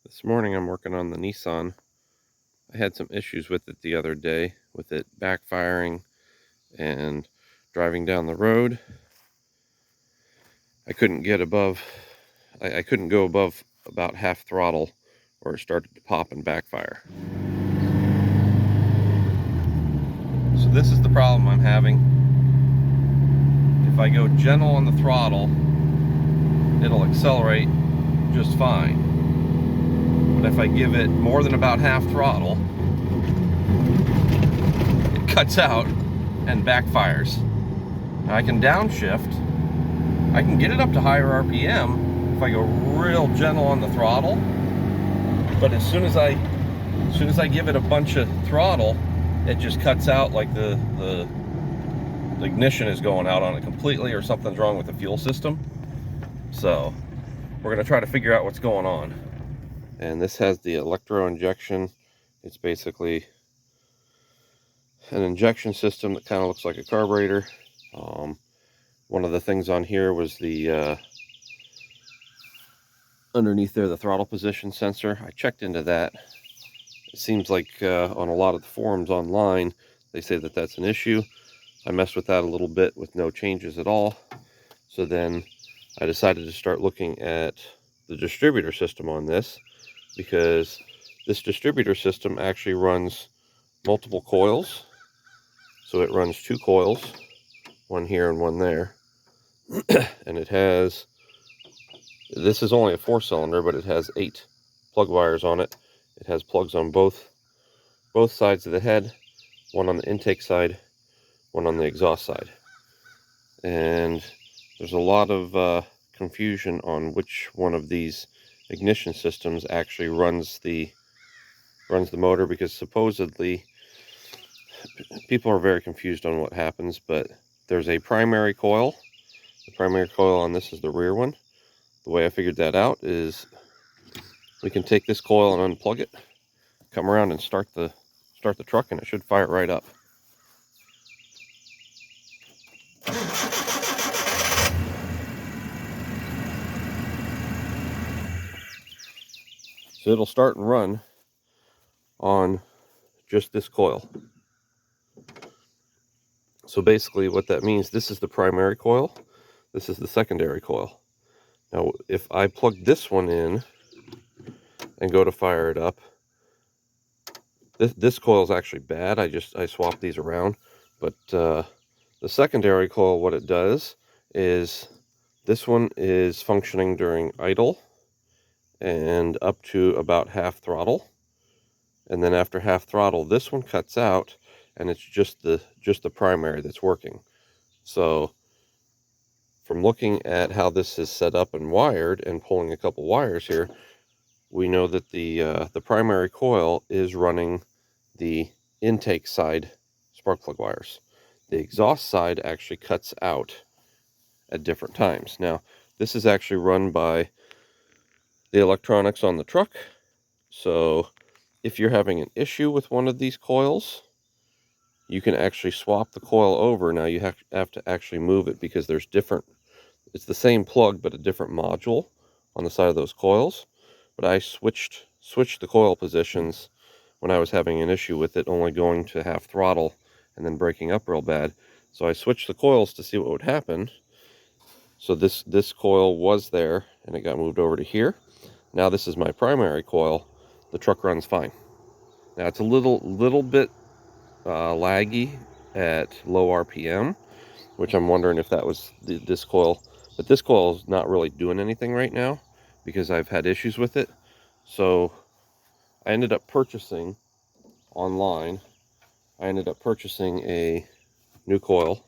This morning I'm working on the Nissan. I had some issues with it the other day, with it backfiring and driving down the road. I couldn't get above, I couldn't go above about half throttle or it started to pop and backfire. So this is the problem I'm having. If I go gentle on the throttle, it'll accelerate just fine. But if I give it more than about half throttle, it cuts out and backfires. Now I can downshift. I can get it up to higher RPM if I go real gentle on the throttle. But as soon as I give it a bunch of throttle, it just cuts out, like the ignition is going out on it completely, or something's wrong with the fuel system. So we're gonna try to figure out what's going on. And this has the electro injection. It's basically an injection system that kind of looks like a carburetor. One of the things on here was the underneath there, the throttle position sensor. I checked into that. It seems like on a lot of the forums online, they say that that's an issue. I messed with that a little bit with no changes at all. So then I decided to start looking at the distributor system on this, because this distributor system actually runs multiple coils. So it runs two coils, one here and one there. And it has, this is only a 4-cylinder, but it has 8 plug wires on it. It has plugs on both sides of the head, one on the intake side, one on the exhaust side. And there's a lot of confusion on which one of these ignition systems actually runs the motor, because supposedly people are very confused on what happens. But there's a primary coil. The primary coil on this is the rear one. The way I figured that out is we can take this coil and unplug it, come around and start the truck, and it should fire right up. So it'll start and run on just this coil. So basically what that means, this is the primary coil, this is the secondary coil. Now if I plug this one in and go to fire it up, this coil is actually bad. I swapped these around. But the secondary coil, what it does is, this one is functioning during idle and up to about half throttle, and then after half throttle this one cuts out, and it's just the primary that's working. So from looking at how this is set up and wired and pulling a couple wires here, we know that the primary coil is running the intake side spark plug wires. The exhaust side actually cuts out at different times. Now this is actually run by the electronics on the truck. So if you're having an issue with one of these coils, you can actually swap the coil over. Now you have to actually move it, because there's different, it's the same plug but a different module on the side of those coils. But I switched the coil positions when I was having an issue with it only going to half throttle and then breaking up real bad. So I switched the coils to see what would happen. So this coil was there and it got moved over to here. Now this is my primary coil. The truck runs fine. Now it's a little bit laggy at low RPM, which I'm wondering if that was this coil. But this coil is not really doing anything right now because I've had issues with it. So I ended up purchasing online, a new coil.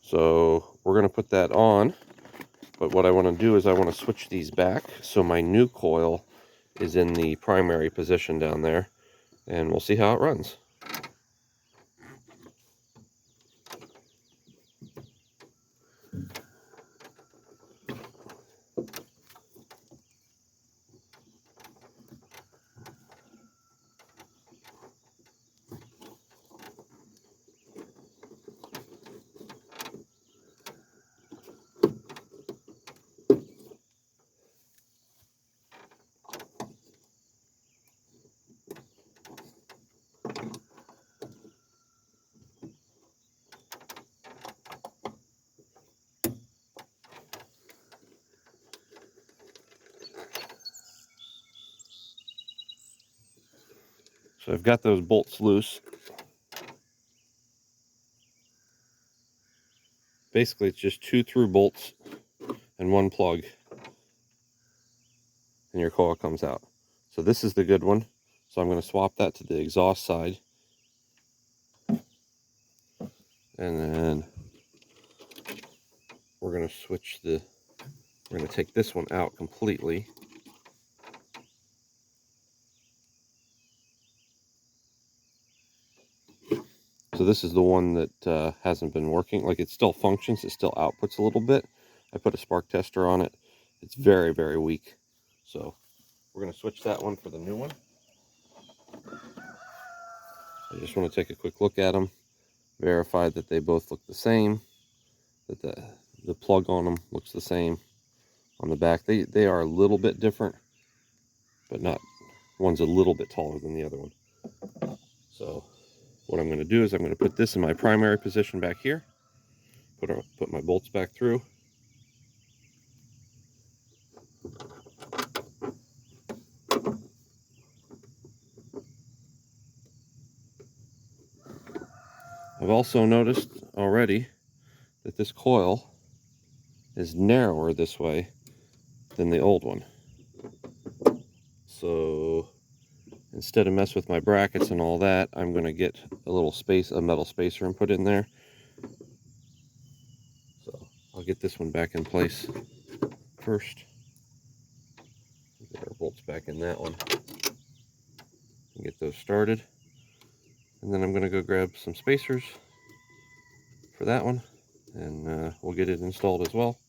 So we're going to put that on. But what I want to do is I want to switch these back so my new coil is in the primary position down there, and we'll see how it runs. So I've got those bolts loose. Basically, it's just 2 through bolts and 1 plug, and your coil comes out. So this is the good one. So I'm going to swap that to the exhaust side. And then we're going to we're going to take this one out completely. So this is the one that hasn't been working. Like, it still functions, it still outputs a little bit. I put a spark tester on it. It's very, very weak. So we're going to switch that one for the new one. I just want to take a quick look at them, verify that they both look the same, that the plug on them looks the same on the back. They are a little bit different, but not, one's a little bit taller than the other one. So what I'm going to do is I'm going to put this in my primary position back here, put my bolts back through. I've also noticed already that this coil is narrower this way than the old one. So instead of mess with my brackets and all that, I'm going to get a metal spacer and put in there. So I'll get this one back in place first. Get our bolts back in that one and get those started. And then I'm going to go grab some spacers for that one, and we'll get it installed as well.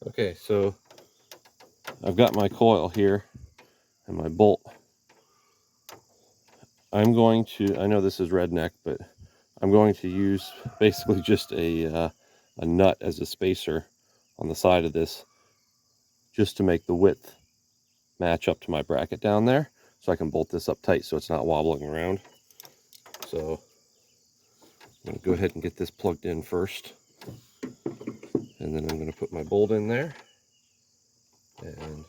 Okay, so I've got my coil here and my bolt. I know this is redneck, but I'm going to use basically just a nut as a spacer on the side of this, just to make the width match up to my bracket down there, so I can bolt this up tight so it's not wobbling around. So I'm going to go ahead and get this plugged in first, and then I'm going to put my bolt in there, and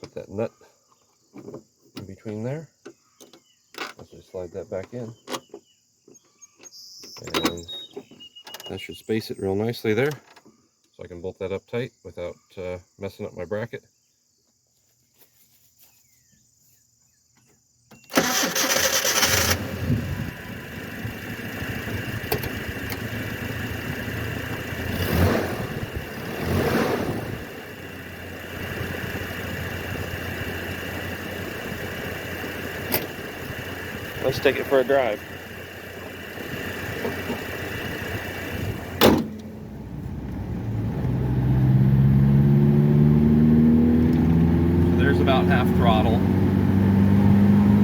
put that nut in between there. Let's just slide that back in, and that should space it real nicely there, so I can bolt that up tight without messing up my bracket. Let's take it for a drive. So there's about half throttle.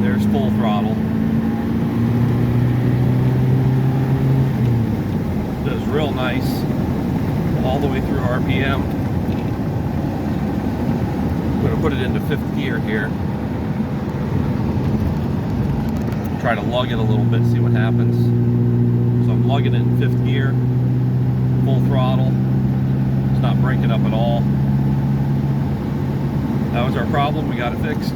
There's full throttle. Does real nice all the way through RPM. I'm going to put it into 5th gear here. Try to lug it a little bit, see what happens. So I'm lugging it in 5th gear, full throttle. It's not breaking up at all. That was our problem, we got it fixed.